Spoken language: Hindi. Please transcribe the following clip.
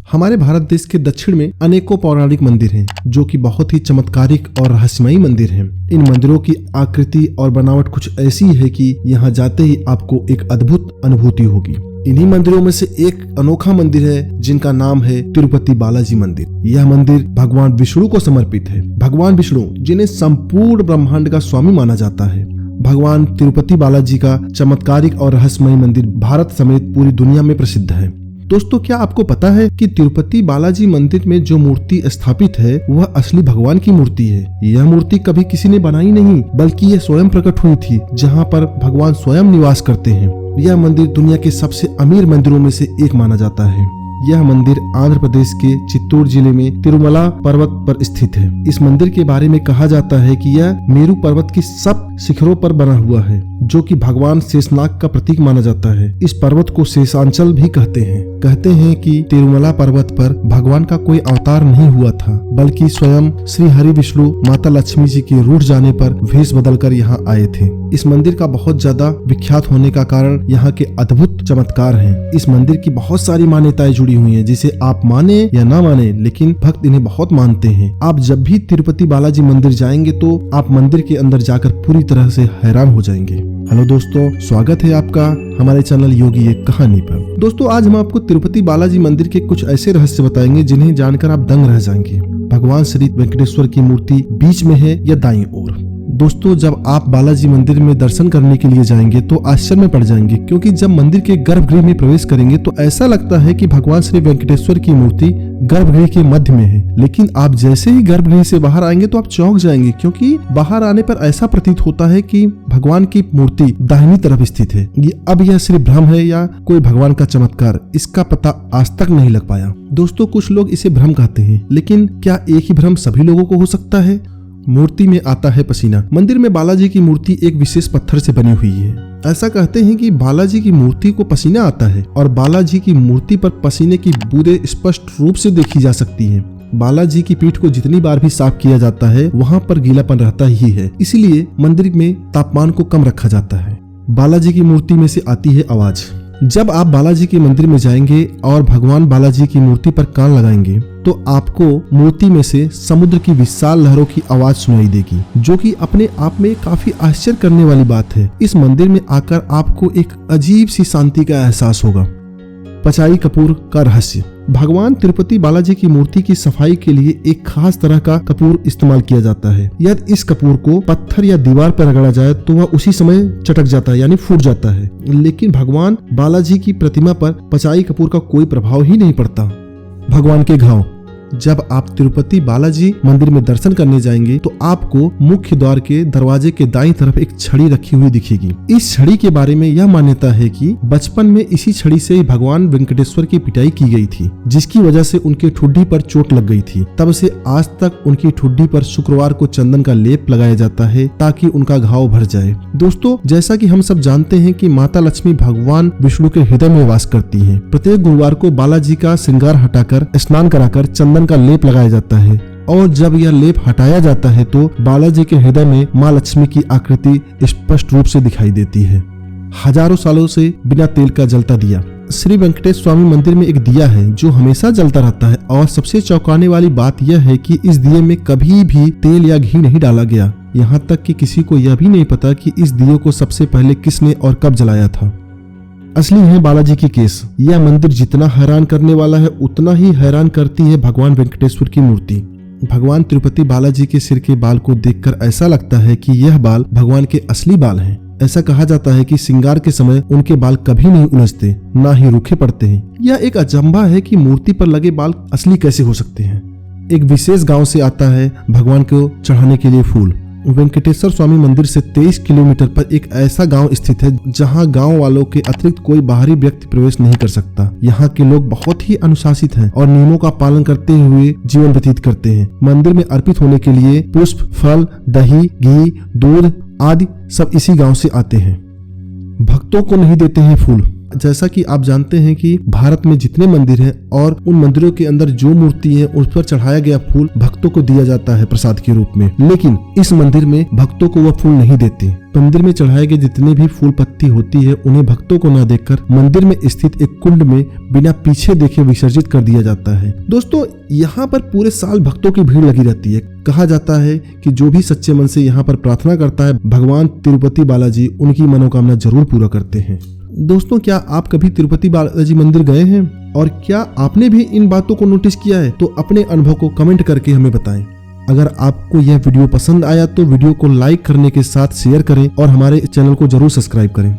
हमारे भारत देश के दक्षिण में अनेकों पौराणिक मंदिर हैं जो कि बहुत ही चमत्कारिक और रहस्यमयी मंदिर हैं। इन मंदिरों की आकृति और बनावट कुछ ऐसी है कि यहाँ जाते ही आपको एक अद्भुत अनुभूति होगी। इन्हीं मंदिरों में से एक अनोखा मंदिर है जिनका नाम है तिरुपति बालाजी मंदिर। यह मंदिर भगवान विष्णु को समर्पित है। भगवान विष्णु जिन्हें संपूर्ण ब्रह्मांड का स्वामी माना जाता है। भगवान तिरुपति बालाजी का चमत्कारिक और रहस्यमयी मंदिर भारत समेत पूरी दुनिया में प्रसिद्ध है। दोस्तों, क्या आपको पता है कि तिरुपति बालाजी मंदिर में जो मूर्ति स्थापित है वह असली भगवान की मूर्ति है। यह मूर्ति कभी किसी ने बनाई नहीं, बल्कि यह स्वयं प्रकट हुई थी, जहां पर भगवान स्वयं निवास करते हैं। यह मंदिर दुनिया के सबसे अमीर मंदिरों में से एक माना जाता है। यह मंदिर आंध्र प्रदेश के चित्तूर जिले में तिरुमला पर्वत पर स्थित है। इस मंदिर के बारे में कहा जाता है कि यह मेरू पर्वत की सब शिखरों पर बना हुआ है, जो कि भगवान शेषनाग का प्रतीक माना जाता है। इस पर्वत को शेषांचल भी कहते हैं। कहते हैं कि तिरुमला पर्वत पर भगवान का कोई अवतार नहीं हुआ था, बल्कि स्वयं श्री हरि विष्णु माता लक्ष्मी जी के रूठ जाने पर भेष बदलकर यहाँ आए थे। इस मंदिर का बहुत ज्यादा विख्यात होने का कारण यहाँ के अद्भुत चमत्कार हैं। इस मंदिर की बहुत सारी मान्यताएं जुड़ी हुई हैं, जिसे आप माने या ना माने, लेकिन भक्त इन्हें बहुत मानते हैं। आप जब भी तिरुपति बालाजी मंदिर जाएंगे तो आप मंदिर के अंदर जाकर पूरी तरह से हैरान हो जाएंगे। हेलो दोस्तों, स्वागत है आपका हमारे चैनल योगी एक कहानी पर। दोस्तों, आज हम आपको तिरुपति बालाजी मंदिर के कुछ ऐसे रहस्य बताएंगे जिन्हें जानकर आप दंग रह जाएंगे। भगवान श्री वेंकटेश्वर की मूर्ति बीच में है या दाईं ओर? दोस्तों, जब आप बालाजी मंदिर में दर्शन करने के लिए जाएंगे तो आश्चर्य में पड़ जाएंगे, क्योंकि जब मंदिर के गर्भगृह में प्रवेश करेंगे तो ऐसा लगता है कि भगवान श्री वेंकटेश्वर की मूर्ति गर्भगृह के मध्य में है। लेकिन आप जैसे ही गर्भगृह से बाहर आएंगे तो आप चौंक जाएंगे, क्योंकि बाहर आने पर ऐसा प्रतीत होता है कि भगवान की मूर्ति दाहिनी तरफ स्थित है। अब यह सिर्फ भ्रम है या कोई भगवान का चमत्कार, इसका पता आज तक नहीं लग पाया। दोस्तों, कुछ लोग इसे भ्रम कहते हैं, लेकिन क्या एक ही भ्रम सभी लोगों को हो सकता है? मूर्ति में आता है पसीना। मंदिर में बालाजी की मूर्ति एक विशेष पत्थर से बनी हुई है। ऐसा कहते हैं कि बालाजी की मूर्ति को पसीना आता है और बालाजी की मूर्ति पर पसीने की बूंदें स्पष्ट रूप से देखी जा सकती हैं। बालाजी की पीठ को जितनी बार भी साफ किया जाता है वहां पर गीलापन रहता ही है, इसलिए मंदिर में तापमान को कम रखा जाता है। बालाजी की मूर्ति में से आती है आवाज। जब आप बालाजी के मंदिर में जाएंगे और भगवान बालाजी की मूर्ति पर कान लगाएंगे तो आपको मूर्ति में से समुद्र की विशाल लहरों की आवाज सुनाई देगी, जो कि अपने आप में काफी आश्चर्य करने वाली बात है। इस मंदिर में आकर आपको एक अजीब सी शांति का एहसास होगा। पचाई कपूर का रहस्य। भगवान तिरुपति बालाजी की मूर्ति की सफाई के लिए एक खास तरह का कपूर इस्तेमाल किया जाता है। यदि इस कपूर को पत्थर या दीवार पर रगड़ा जाए तो वह उसी समय चटक जाता है, यानी फूट जाता है। लेकिन भगवान बालाजी की प्रतिमा पर पचाई कपूर का कोई प्रभाव ही नहीं पड़ता। भगवान के घाव। जब आप तिरुपति बालाजी मंदिर में दर्शन करने जाएंगे तो आपको मुख्य द्वार के दरवाजे के दाईं तरफ एक छड़ी रखी हुई दिखेगी। इस छड़ी के बारे में यह मान्यता है कि बचपन में इसी छड़ी से भगवान वेंकटेश्वर की पिटाई की गई थी, जिसकी वजह से उनके ठुड्डी पर चोट लग गई थी। तब से आज तक उनकी ठुड्डी पर शुक्रवार को चंदन का लेप लगाया जाता है ताकि उनका घाव भर जाए। दोस्तों, जैसा कि हम सब जानते हैं कि माता लक्ष्मी भगवान विष्णु के हृदय में वास करती है। प्रत्येक गुरुवार को बालाजी का श्रृंगार हटाकर स्नान कराकर चंदन का लेप लगाया जाता है, और जब यह लेप हटाया जाता है तो बालाजी के हृदय में मां लक्ष्मी की आकृति स्पष्ट रूप से दिखाई देती है। हजारों सालों से बिना तेल का जलता दिया। श्री वेंकटेश स्वामी मंदिर में एक दिया है जो हमेशा जलता रहता है, और सबसे चौंकाने वाली बात यह है कि इस दिए में कभी भी तेल या घी नहीं डाला गया। यहाँ तक कि किसी को यह भी नहीं पता कि इस दिए को सबसे पहले किसने और कब जलाया था। असली है बालाजी की केस। यह मंदिर जितना हैरान करने वाला है उतना ही हैरान करती है भगवान वेंकटेश्वर की मूर्ति। भगवान तिरुपति बालाजी के सिर के बाल को देखकर ऐसा लगता है कि यह बाल भगवान के असली बाल हैं। ऐसा कहा जाता है कि श्रृंगार के समय उनके बाल कभी नहीं उलझते, ना ही रूखे पड़ते हैं। यह एक अचंभा है कि मूर्ति पर लगे बाल असली कैसे हो सकते हैं। एक विशेष गांव से आता है भगवान को चढ़ाने के लिए फूल। वेंकटेश्वर स्वामी मंदिर से 23 किलोमीटर पर एक ऐसा गांव स्थित है जहां गांव वालों के अतिरिक्त कोई बाहरी व्यक्ति प्रवेश नहीं कर सकता। यहाँ के लोग बहुत ही अनुशासित हैं और नियमों का पालन करते हुए जीवन व्यतीत करते हैं। मंदिर में अर्पित होने के लिए पुष्प, फल, दही, घी, दूध आदि सब इसी गांव से आते हैं। भक्तों को नहीं देते हैं फूल। जैसा कि आप जानते हैं कि भारत में जितने मंदिर हैं और उन मंदिरों के अंदर जो मूर्ति है उस पर चढ़ाया गया फूल भक्तों को दिया जाता है प्रसाद के रूप में, लेकिन इस मंदिर में भक्तों को वह फूल नहीं देते। मंदिर में चढ़ाए गए जितने भी फूल पत्ती होती है उन्हें भक्तों को न देकर मंदिर में स्थित एक कुंड में बिना पीछे देखे विसर्जित कर दिया जाता है। दोस्तों, यहाँ पर पूरे साल भक्तों की भीड़ लगी रहती है। कहा जाता है कि जो भी सच्चे मन से यहाँ पर प्रार्थना करता है, भगवान तिरुपति बालाजी उनकी मनोकामना जरूर पूरा करते हैं। दोस्तों, क्या आप कभी तिरुपति बालाजी मंदिर गए हैं और क्या आपने भी इन बातों को नोटिस किया है? तो अपने अनुभव को कमेंट करके हमें बताएं। अगर आपको यह वीडियो पसंद आया तो वीडियो को लाइक करने के साथ शेयर करें और हमारे चैनल को जरूर सब्सक्राइब करें।